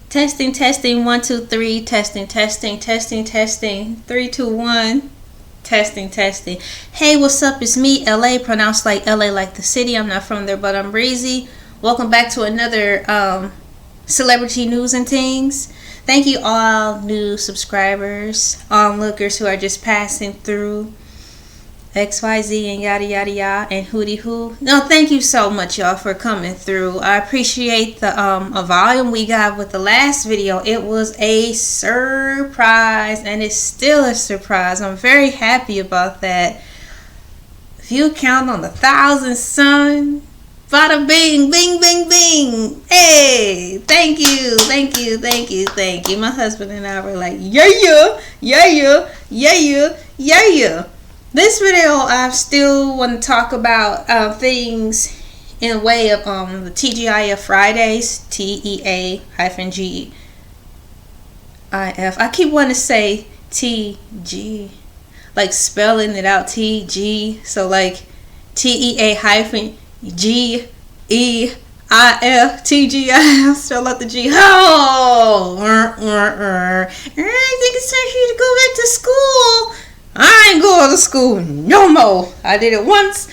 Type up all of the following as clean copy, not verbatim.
Testing, testing, 1, 2, 3. Testing, testing, testing, testing. 3, 2, 1. Testing, testing. Hey, what's up? It's me, LA, pronounced like LA, like the city. I'm not from there, but I'm breezy. Welcome back to another celebrity news and things. Thank you all new subscribers, onlookers who are just passing through. XYZ and yada yada yada and hootie hoo. No, thank you so much, y'all, for coming through. I appreciate the volume we got with the last video. It was a surprise, and it's still a surprise. I'm very happy about that. View count on 1,000, son. Bada bing, bing, bing, bing. Hey, thank you, thank you, thank you, thank you. My husband and I were like, yeah, yeah, yeah, yeah, yeah, yeah, yeah, yeah. This video, I still want to talk about things in a way of the TGIF Fridays, TEA-GIF. I keep wanting to say TG, like spelling it out, TG. So like TEA-GIF, TGIF, spell out the G. Oh, I think it's time for you to go back to school. I ain't going to school no more. I did it once.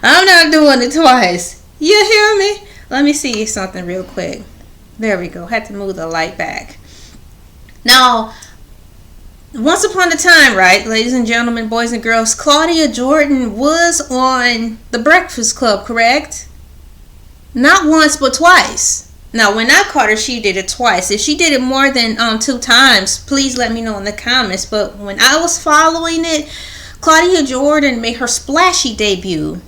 I'm not doing it twice. You hear me? Let me see something real quick. There we go. Had to move the light back. Now, once upon a time, right, ladies and gentlemen, boys and girls, Claudia Jordan was on The Breakfast Club, correct? Not once, but twice. Now, when I caught her, she did it twice. If she did it more than 2 times, please let me know in the comments. But when I was following it, Claudia Jordan made her splashy debut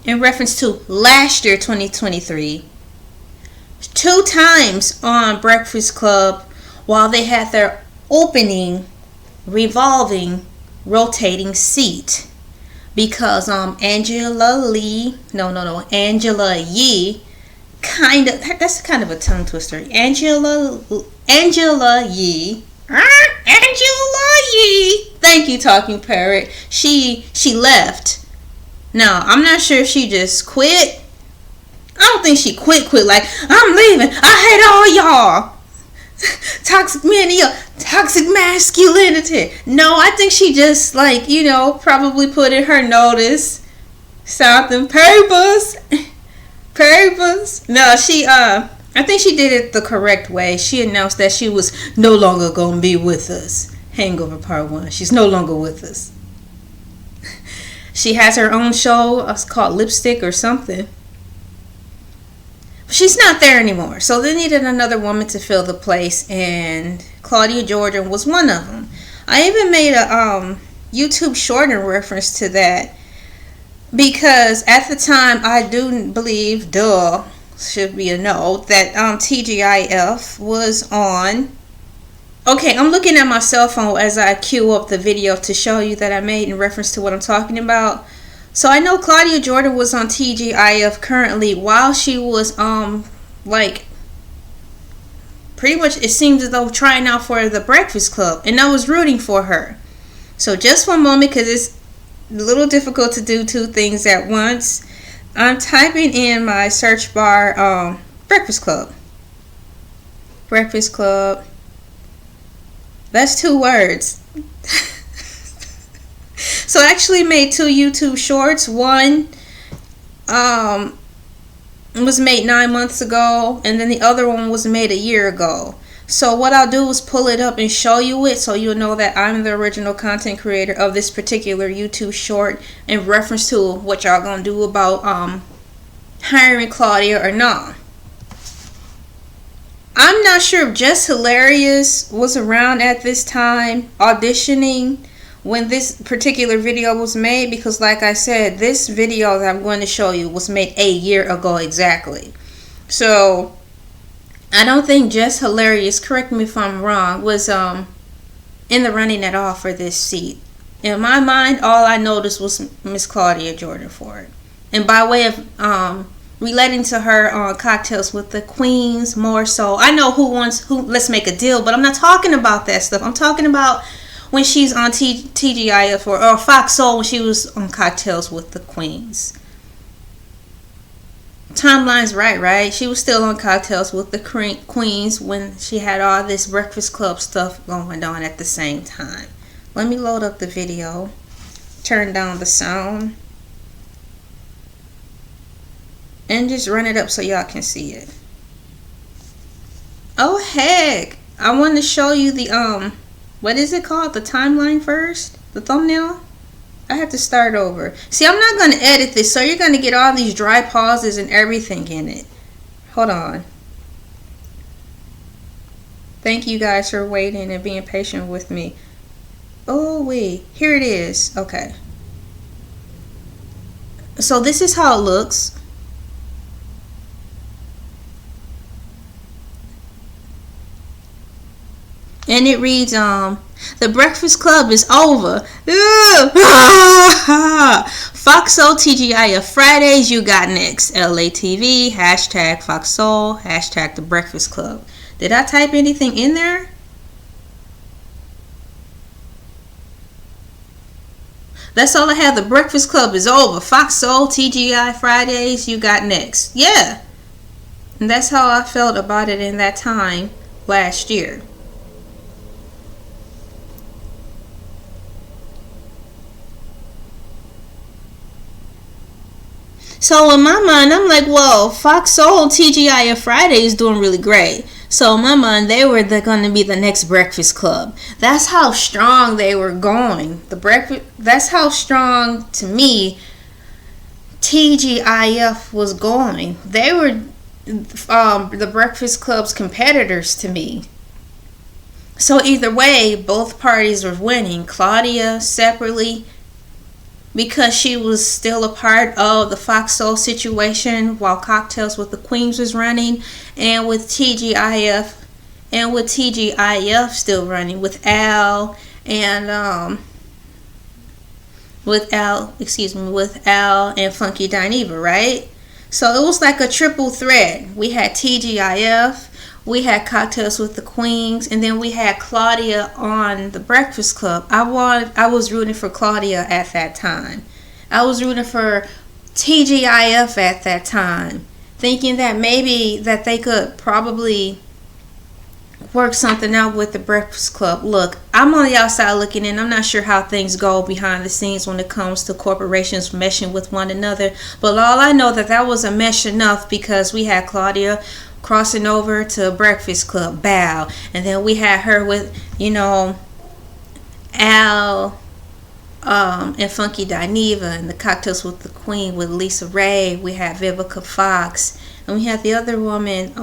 in reference to last year, 2023. 2 times on Breakfast Club while they had their opening, revolving, rotating seat. Because Angela Yee, that's kind of a tongue twister. Angela Yee. Angela Yee. Thank you, Talking Parrot. She left. Now, I'm not sure if she just quit. I don't think she quit like, I'm leaving. I hate all y'all. Toxic masculinity. No, I think she just probably put in her notice. Something papers. No, I think she did it the correct way. She announced that she was no longer going to be with us. Hangover Part 1. She's no longer with us. She has her own show. It's called Lipstick or something. But she's not there anymore. So they needed another woman to fill the place. And Claudia Jordan was one of them. I even made a YouTube short in reference to that. Because at the time, I do believe, should be a note, that TGIF was on. Okay, I'm looking at my cell phone as I queue up the video to show you that I made in reference to what I'm talking about. So I know Claudia Jordan was on TGIF currently while she was, pretty much it seems as though trying out for The Breakfast Club. And I was rooting for her. So just one moment, because it's a little difficult to do 2 things at once. I'm typing in my search bar Breakfast Club. Breakfast Club. That's 2 words. So I actually made 2 YouTube shorts. One was made 9 months ago, and then the other one was made a year ago. So what I'll do is pull it up and show you it so you'll know that I'm the original content creator of this particular YouTube short in reference to what y'all gonna do about hiring Claudia or not. I'm not sure if Jess Hilarious was around at this time auditioning when this particular video was made, because like I said, this video that I'm going to show you was made a year ago exactly. So I don't think Jess Hilarious, correct me if I'm wrong, was in the running at all for this seat. In my mind, all I noticed was Miss Claudia Jordan for it. And by way of relating to her on Cocktails with the Queens more so, I know who Let's Make a Deal, but I'm not talking about that stuff. I'm talking about when she's on TGIF or Fox Soul when she was on Cocktails with the Queens. Timeline's right? She was still on Cocktails with the Queens when she had all this Breakfast Club stuff going on at the same time. Let me load up the video. Turn down the sound. And just run it up so y'all can see it. Oh heck. I want to show you the what is it called? The timeline first? The thumbnail? I have to start over. See, I'm not going to edit this, so you're going to get all these dry pauses and everything in it. Hold on. Thank you guys for waiting and being patient with me. Oh, wait. Here it is. Okay. So this is how it looks. And it reads, the Breakfast Club is over. Foxhole TGIF Fridays, you got next. Elay TV, hashtag Foxhole, hashtag the Breakfast Club. Did I type anything in there? That's all I have. The Breakfast Club is over. Foxhole TGI Fridays, you got next. Yeah. And that's how I felt about it in that time last year. So in my mind, I'm like, well, Foxhole TGIF Friday is doing really great. So in my mind, they're going to be the next Breakfast Club. That's how strong they were going. That's how strong, to me, TGIF was going. They were the Breakfast Club's competitors to me. So either way, both parties were winning. Claudia separately, because she was still a part of the Foxhole situation while Cocktails with the Queens was running, and with TGIF still running with Al and with Al and Funky Dineva, right? So it was like a triple threat. We had TGIF, we had Cocktails with the Queens, and then we had Claudia on the Breakfast Club. I was rooting for Claudia at that time. I was rooting for TGIF at that time, thinking that maybe that they could probably work something out with the Breakfast Club. Look, I'm on the outside looking in. I'm not sure how things go behind the scenes when it comes to corporations meshing with one another, but all I know that was a mesh enough, because we had Claudia crossing over to Breakfast Club, bow, and then we had her with, Al and Funky Dineva, and the Cocktails with the Queen with Lisa Ray. We had Vivica Fox, and we had the other woman,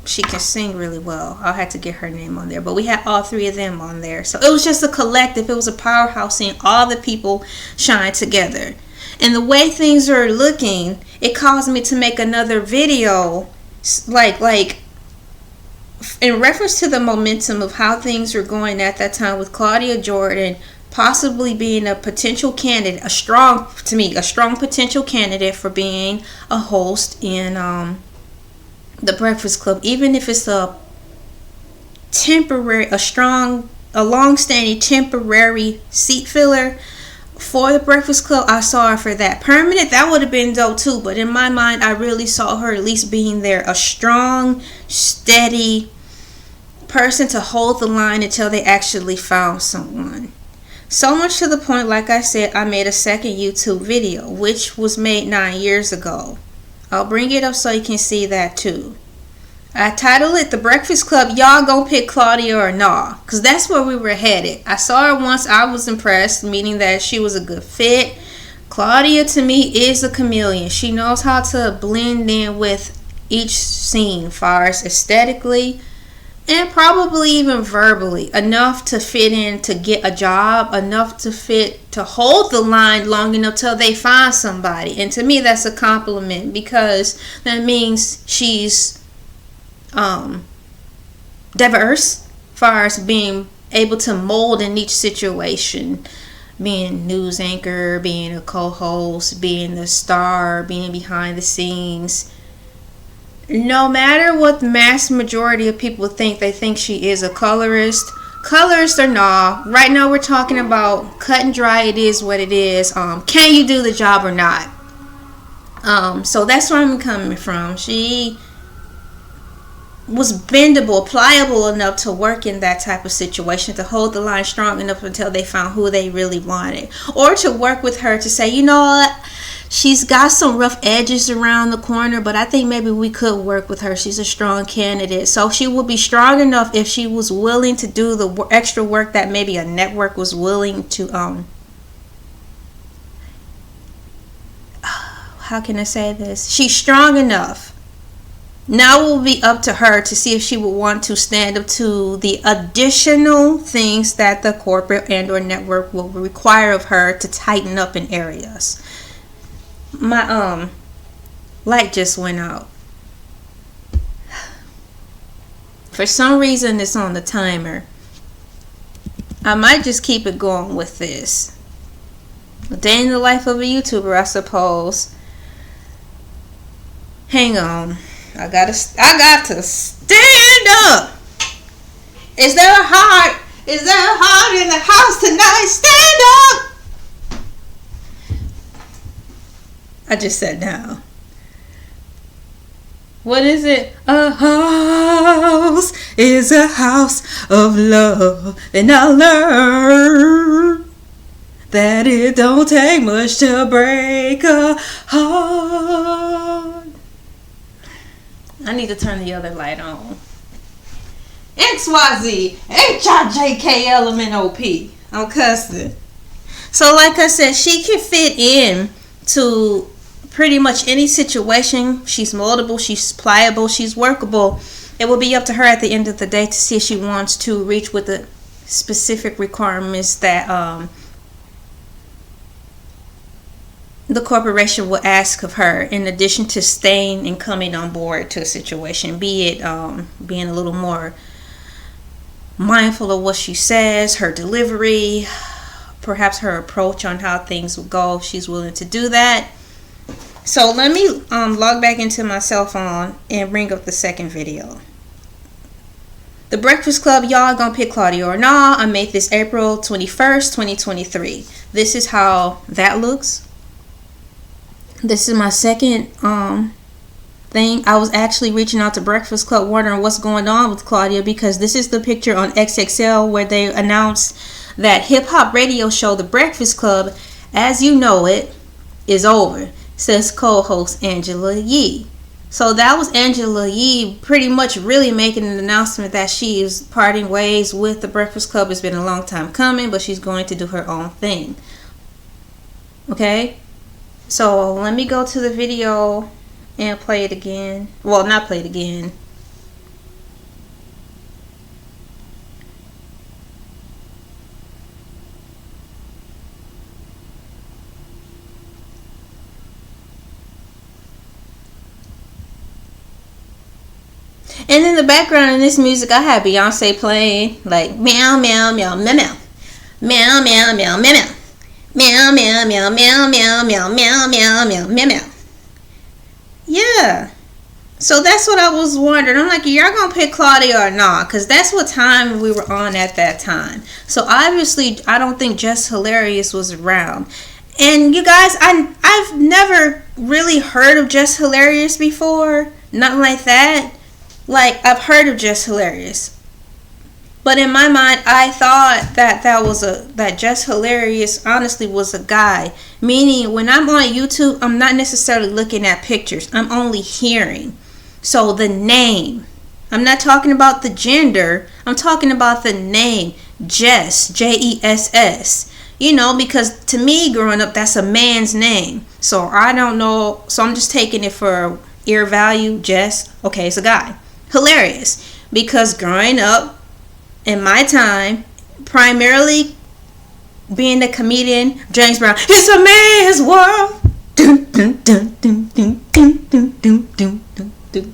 she can sing really well. I'll have to get her name on there, but we had all three of them on there. So it was just a collective. It was a powerhouse, seeing all the people shine together. And the way things are looking, it caused me to make another video, like in reference to the momentum of how things were going at that time, with Claudia Jordan possibly being a potential candidate, a strong potential candidate for being a host in the Breakfast Club, even if it's a long-standing temporary seat filler for the Breakfast Club. I saw her for that. Permanent, that would have been dope too, but in my mind, I really saw her at least being there, a strong, steady person to hold the line until they actually found someone. So much to the point, like I said, I made a second YouTube video, which was made 9 years ago. I'll bring it up so you can see that too. I titled it The Breakfast Club, Y'all Gonna Pick Claudia or Nah? Because that's where we were headed. I saw her once, I was impressed, meaning that she was a good fit. Claudia, to me, is a chameleon. She knows how to blend in with each scene, far as aesthetically and probably even verbally, enough to fit in to get a job, enough to fit to hold the line long enough till they find somebody. And to me, that's a compliment, because that means she's diverse, far as being able to mold in each situation, being a news anchor, being a co-host, being the star, being behind the scenes. No matter what the mass majority of people think, they think she is a colorist or not. Right now we're talking about cut and dry. It is what it is. Can you do the job or not? So that's where I'm coming from. She was bendable, pliable enough to work in that type of situation, to hold the line strong enough until they found who they really wanted, or to work with her to say, you know what, she's got some rough edges around the corner, but I think maybe we could work with her. She's a strong candidate. So she would be strong enough if she was willing to do the extra work that maybe a network was willing to how can I say this? She's strong enough. Now it will be up to her to see if she would want to stand up to the additional things that the corporate and or network will require of her to tighten up in areas. My light just went out. For some reason it's on the timer. I might just keep it going with this. A day in the life of a YouTuber, I suppose. Hang on. I got to stand up. Is there a heart? Is there a heart in the house tonight? Stand up. I just sat down. What is it? A house is a house of love. And I learned that it don't take much to break a heart. I need to turn the other light on. XYZ HIJKLMNOP. I'm cussing. So like I said, she can fit in to pretty much any situation. She's moldable, she's pliable, she's workable. It will be up to her at the end of the day to see if she wants to reach with the specific requirements that the corporation will ask of her, in addition to staying and coming on board to a situation, be it being a little more mindful of what she says, her delivery, perhaps her approach on how things will go, if she's willing to do that. So let me log back into my cell phone and bring up the second video. The Breakfast Club, y'all gonna pick Claudia or nah. I made this April 21st, 2023. This is how that looks. This is my second thing. I was actually reaching out to Breakfast Club wondering what's going on with Claudia, because this is the picture on XXL where they announced that hip-hop radio show The Breakfast Club, as you know it, is over, says co-host Angela Yee. So that was Angela Yee pretty much really making an announcement that she is parting ways with The Breakfast Club. It's been a long time coming, but she's going to do her own thing. Okay? So let me go to the video and play it again. Well, not play it again. And in the background in this music, I have Beyonce playing like meow, meow, meow, meow, meow. Meow, meow, meow, meow, meow. Meow, meow, meow, meow, meow, meow, meow, meow, meow, meow, meow. Yeah. So that's what I was wondering. I'm like, y'all gonna pick Claudia or not? Because that's what time we were on at that time. So obviously, I don't think Jess Hilarious was around. And you guys, I've never really heard of Jess Hilarious before. Nothing like that. Like, I've heard of Jess Hilarious. But in my mind, I thought that Jess Hilarious honestly was a guy. Meaning, when I'm on YouTube, I'm not necessarily looking at pictures. I'm only hearing. So the name. I'm not talking about the gender. I'm talking about the name. Jess. Jess. You know, because to me, growing up, that's a man's name. So I don't know. So I'm just taking it for ear value. Jess. Okay, it's a guy. Hilarious. Because growing up, in my time, primarily being a comedian, James Brown, it's a man's world. Dun, dun, dun, dun, dun, dun, dun, dun, dun, dun, dun.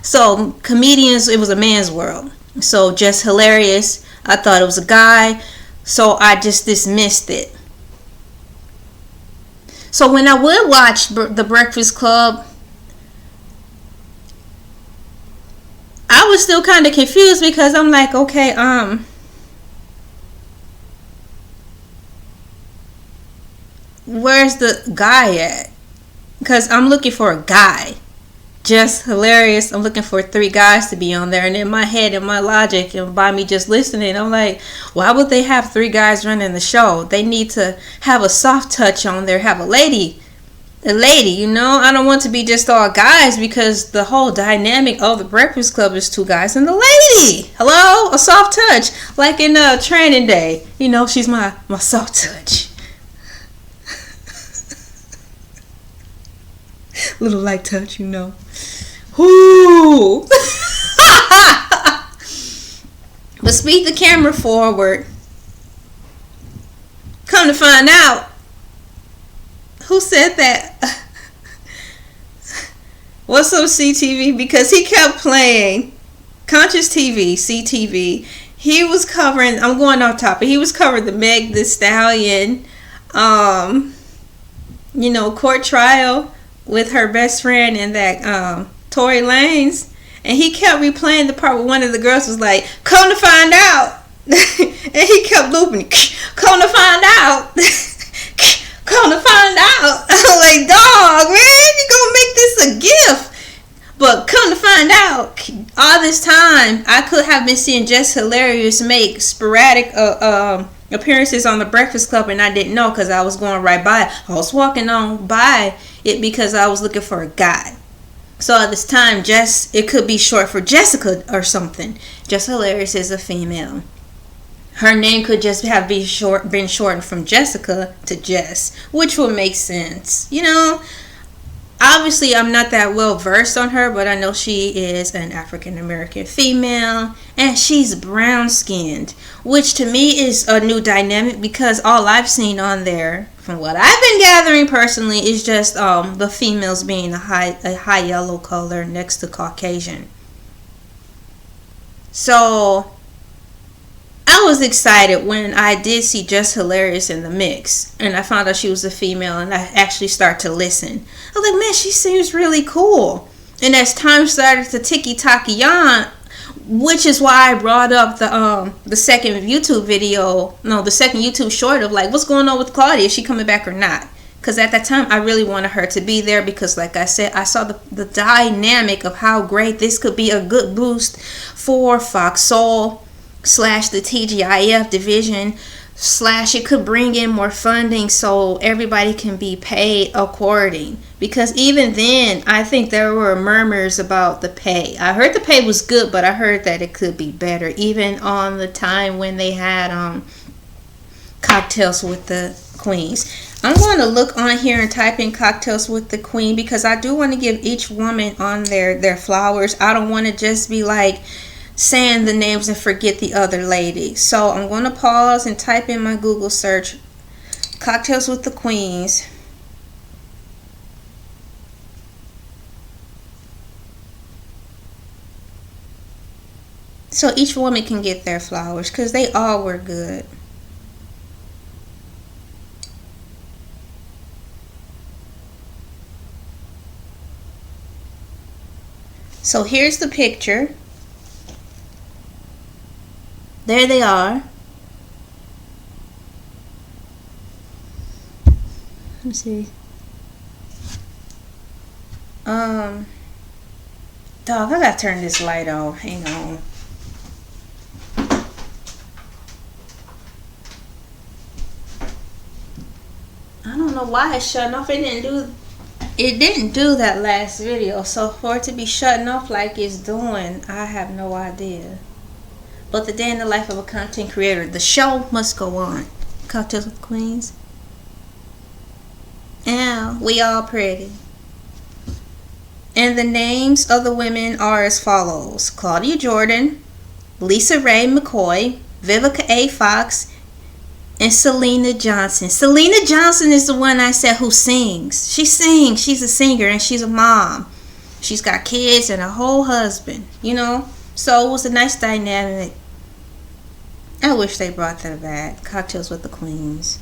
So comedians, it was a man's world. So Jess Hilarious, I thought it was a guy, so I just dismissed it. So when I would watch The Breakfast Club, I was still kind of confused because I'm like, okay, where's the guy at? because I'm looking for a guy. Jess Hilarious, I'm looking for 3 guys to be on there. And in my head, in my logic, and by me just listening, I'm like, why would they have 3 guys running the show? They need to have a soft touch on there, have a lady, you know. I don't want to be just all guys, because the whole dynamic of the Breakfast Club is 2 guys and a lady. Hello? A soft touch. Like in Training Day. You know, she's my soft touch. Little light touch, you know. Whoo! But speed the camera forward. Come to find out, who said that? What's up, CTV? Because he kept playing Conscious TV, CTV. He was covering, I'm going off topic, he was covering the Meg Thee Stallion, you know, court trial with her best friend and that Tory Lanez. And he kept replaying the part where one of the girls was like, come to find out. And he kept looping, come to find out. Come to find out. I'm like, dog, man, you gonna make this a gift. But come to find out, all this time, I could have been seeing Jess Hilarious make sporadic appearances on the Breakfast Club, and I didn't know because I was going right by it. I was walking on by it because I was looking for a guy. So at this time, Jess, it could be short for Jessica or something. Jess Hilarious is a female. Her name could just have been shortened from Jessica to Jess, which would make sense. You know, obviously I'm not that well versed on her, but I know she is an African American female, and she's brown skinned, which to me is a new dynamic, because all I've seen on there, from what I've been gathering personally, is just the females being a high yellow color next to Caucasian. So I was excited when I did see Jess Hilarious in the mix, and I found out she was a female, and I actually started to listen. I was like, man, she seems really cool. And as time started to ticky-tacky on, which is why I brought up the second YouTube video, no, the second YouTube short of like, what's going on with Claudia? Is she coming back or not? Because at that time, I really wanted her to be there, because like I said, I saw the dynamic of how great this could be, a good boost for Fox Soul / the TGIF division / it could bring in more funding so everybody can be paid according. Because even then, I think there were murmurs about the pay. I heard the pay was good, but I heard that it could be better, even on the time when they had Cocktails with the Queens. I'm going to look on here and type in Cocktails with the Queen, because I do want to give each woman on there their flowers. I don't want to just be like saying the names and forget the other lady. So I'm going to pause and type in my Google search, Cocktails with the Queens. So each woman can get their flowers, because they all were good. So here's the picture. There they are. Let's see. Dog, I gotta turn this light on. Hang on. I don't know why it's shutting off. It didn't do that last video. So for it to be shutting off like it's doing, I have no idea. But the day in the life of a content creator, the show must go on. Cocktails with Queens. Yeah, we all pretty. And the names of the women are as follows: Claudia Jordan, Lisa Ray McCoy, Vivica A. Fox, and Selena Johnson. Selena Johnson is the one I said who sings. She sings. She's a singer, and she's a mom. She's got kids and a whole husband, you know. So it was a nice dynamic. I wish they brought that back. Cocktails with the Queens.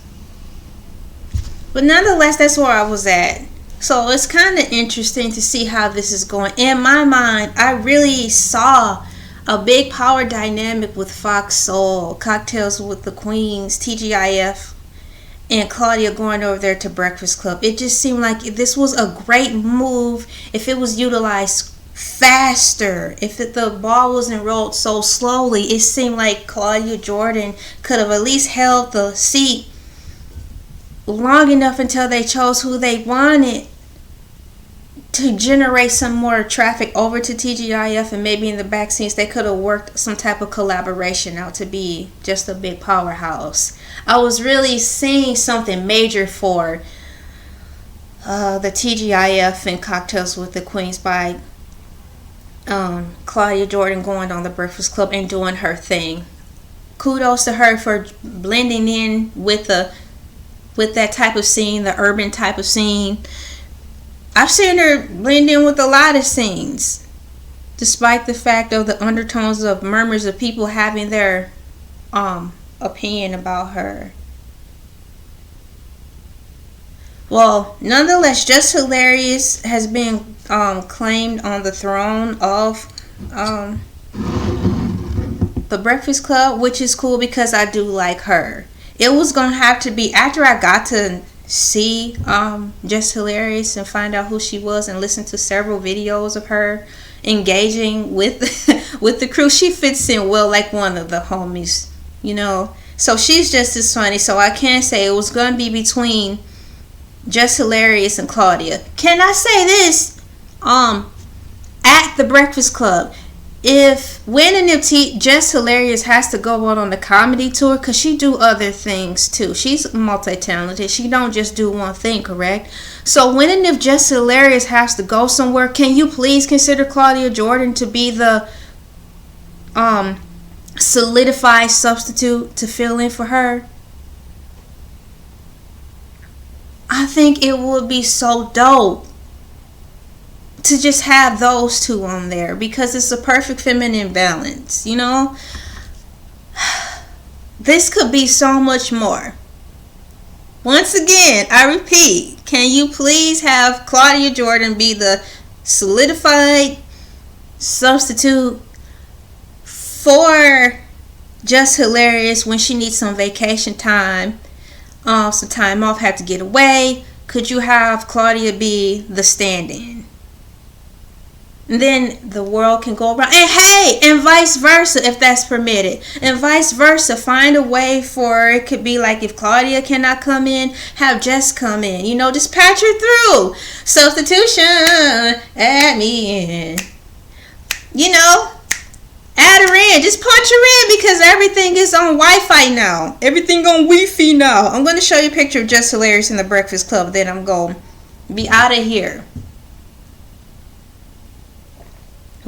But nonetheless, that's where I was at. So it's kind of interesting to see how this is going. In my mind, I really saw a big power dynamic with Fox Soul, Cocktails with the Queens, TGIF, and Claudia going over there to Breakfast Club. It just seemed like this was a great move if it was utilized faster. If the ball wasn't rolled so slowly, it seemed like Claudia Jordan could have at least held the seat long enough until they chose who they wanted to generate some more traffic over to TGIF, and maybe in the back scenes they could have worked some type of collaboration out to be just a big powerhouse. I was really seeing something major for the TGIF and Cocktails with the Queens by Claudia Jordan going on the Breakfast Club and doing her thing. Kudos to her for blending in with that type of scene, the urban type of scene. I've seen her blend in with a lot of scenes, despite the fact of the undertones of murmurs of people having their opinion about her. Well, nonetheless, Jess Hilarious has been claimed on the throne of the Breakfast Club, which is cool because I do like her. It was going to have to be after I got to see Jess Hilarious and find out who she was and listen to several videos of her engaging with with the crew. She fits in well like one of the homies, you know. So she's just as funny. So I can't say it was going to be between Jess Hilarious and Claudia. Can I say this? At the Breakfast Club, if Jess Hilarious has to go out on the comedy tour, because she do other things too. She's multi-talented. She don't just do one thing, correct? So when and if Jess Hilarious has to go somewhere, can you please consider Claudia Jordan to be the solidified substitute to fill in for her? I think it would be so dope to just have those two on there, because it's a perfect feminine balance, you know. This could be so much more. Once again, I repeat, can you please have Claudia Jordan be the solidified substitute for Jess Hilarious when she needs some vacation time, some time off, have to get away? Could you have Claudia be the stand-in? And then the world can go around. And hey, and vice versa if that's permitted. And vice versa. Find a way for it could be like if Claudia cannot come in, have Jess come in. You know, just patch her through. Substitution. Add me in. You know, add her in. Just punch her in because everything is on Wi-Fi now. Everything on Wi-Fi now. I'm going to show you a picture of Jess Hilarious in the Breakfast Club. Then I'm going to be out of here.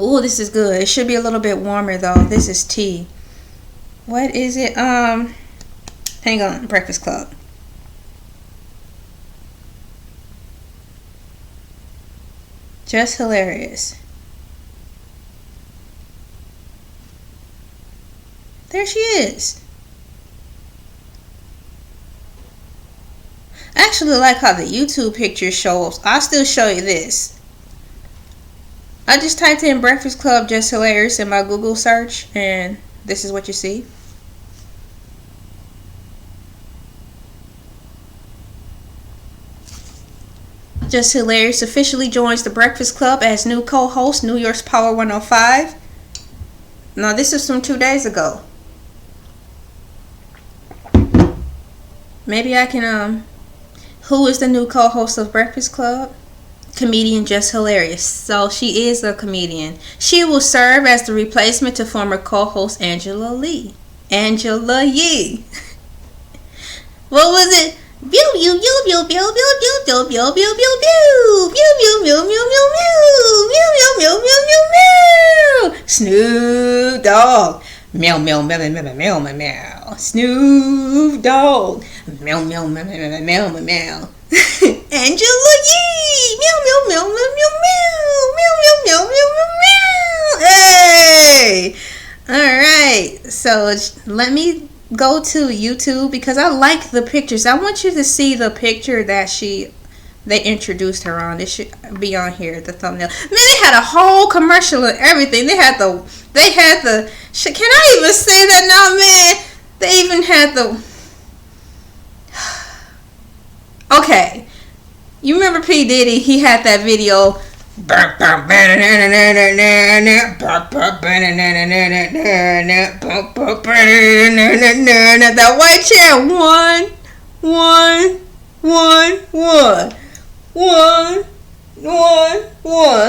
Ooh, this is good. It should be a little bit warmer though. This is tea. What is it? Hang on. Breakfast Club. Jess Hilarious. There she is. I actually like how the YouTube picture shows. I'll still show you this. I just typed in Breakfast Club Jess Hilarious in my Google search, and this is what you see. Jess Hilarious officially joins the Breakfast Club as new co-host, New York's Power 105. Now, this is from 2 days ago. Maybe I can, who is the new co-host of Breakfast Club? Comedian Jess Hilarious. So she is a comedian. She will serve as the replacement to former co-host Angela Yee. What was it? Pew pew pew pew pew pew pew pew pew pew pew pew pew pew pew pew pew pew pew. Snoop Dogg. Meow meow meow meow meow meow meow. Snoop Dogg. Meow meow meow meow meow meow meow. Angela Yee. Meow meow meow meow meow meow meow meow meow meow. Hey. All right. So let me go to YouTube because I like the pictures. I want you to see the picture that they introduced her on. It should be on here, the thumbnail. Man, they had a whole commercial and everything. They had the can I even say that now, man? They even had the Okay, you remember P. Diddy? He had that video. That white chair. One.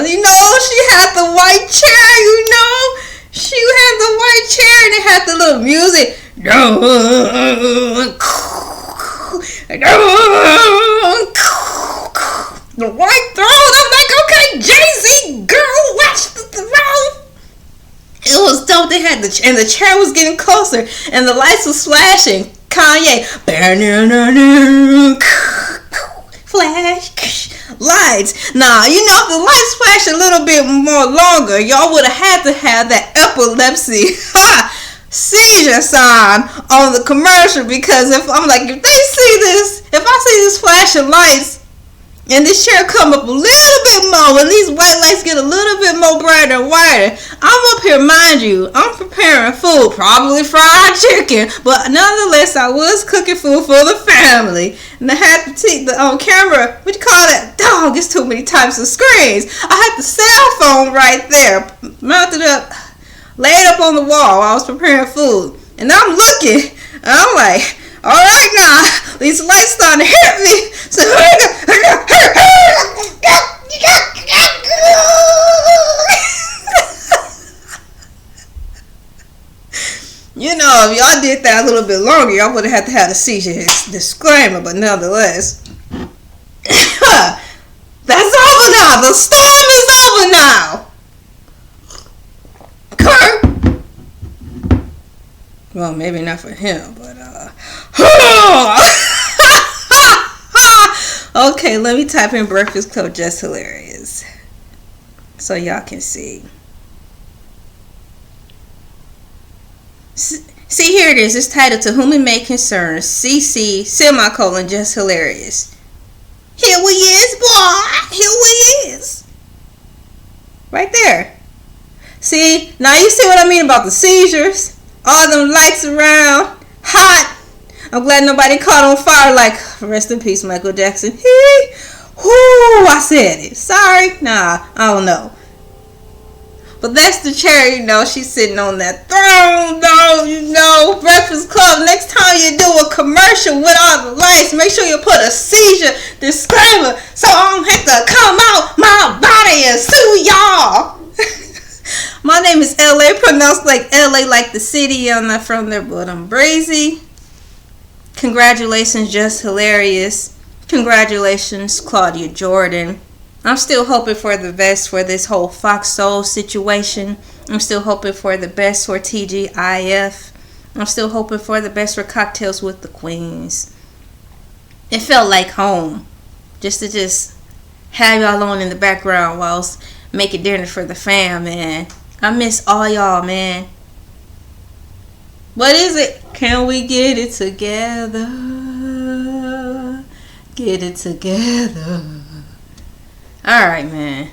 You know, she had the white chair, you know. She had the white chair and it had the little music. The white throne. I'm like, okay, Jay-Z, girl, watch the throne. It was dope. They had and the chair was getting closer and the lights was flashing. Kanye, flash, lights. Nah, you know, if the lights flash a little bit more longer, y'all would have had to have that epilepsy seizure sign on the commercial, because if I see this flashing lights and this chair come up a little bit more and these white lights get a little bit more brighter and whiter, I'm up here, mind you, I'm preparing food, probably fried chicken, but nonetheless I was cooking food for the family, and I had the on camera, what you call that? Dog, it's too many types of screens. I had the cell phone right there, mounted up, laid up on the wall while I was preparing food, and I'm looking, and I'm like, all right now, these lights starting to hit me. So you know, if y'all did that a little bit longer, y'all would have had to have a seizure disclaimer, but nonetheless. That's over now. The storm is over now. Kurt. Well, maybe not for him, but okay, let me type in Breakfast Club Jess Hilarious so y'all can see. See, here it is. It's titled To Whom It May Concern, CC, semicolon, Jess Hilarious. Here we is, boy. Here we is. Right there. See, now you see what I mean about the seizures? All them lights around, hot. I'm glad nobody caught on fire, like, rest in peace, Michael Jackson. I said it. Sorry. Nah, I don't know. But that's the chair, you know. She's sitting on that throne, though, you know. Breakfast Club, next time you do a commercial with all the lights, make sure you put a seizure disclaimer so I don't have to come out my body and sue y'all. My name is LA, pronounced like LA, like the city. I'm not from there, but I'm brazy. Congratulations, Jess Hilarious. Congratulations, Claudia Jordan. I'm still hoping for the best for this whole Fox Soul situation. I'm still hoping for the best for TGIF. I'm still hoping for the best for Cocktails with the Queens. It felt like home. Just to have y'all on in the background whilst making dinner for the fam, man. I miss all y'all, man. What is it? Can we get it together? Get it together. Alright, man.